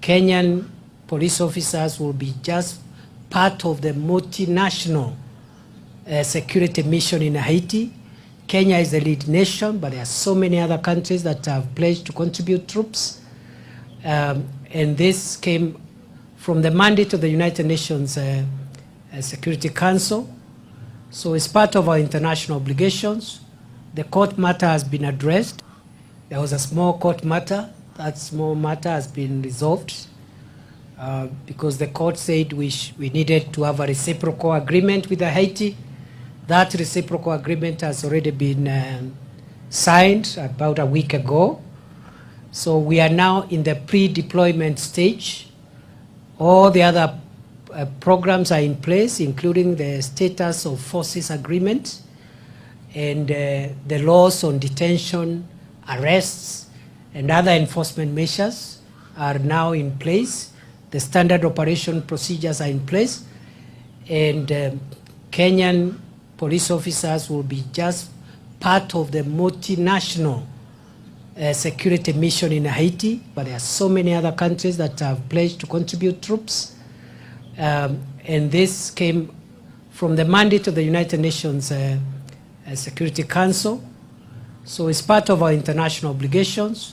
Kenyan police officers will be just part of the multinational security mission in Haiti. Kenya is the lead nation, but there are so many other countries that have pledged to contribute troops. And this came from the mandate of the United Nations Security Council. So it's part of our international obligations. The court matter has been addressed. There was a small court matter. That small matter has been resolved because the court said we needed to have a reciprocal agreement with Haiti. That reciprocal agreement has already been signed about a week ago. So we are now in the pre-deployment stage. All the other programs are in place, including the status of forces agreement and the laws on detention, arrests, and other enforcement measures are now in place. The standard operation procedures are in place, and Kenyan police officers will be just part of the multinational security mission in Haiti, but there are so many other countries that have pledged to contribute troops. And this came from the mandate of the United Nations Security Council. So it's part of our international obligations.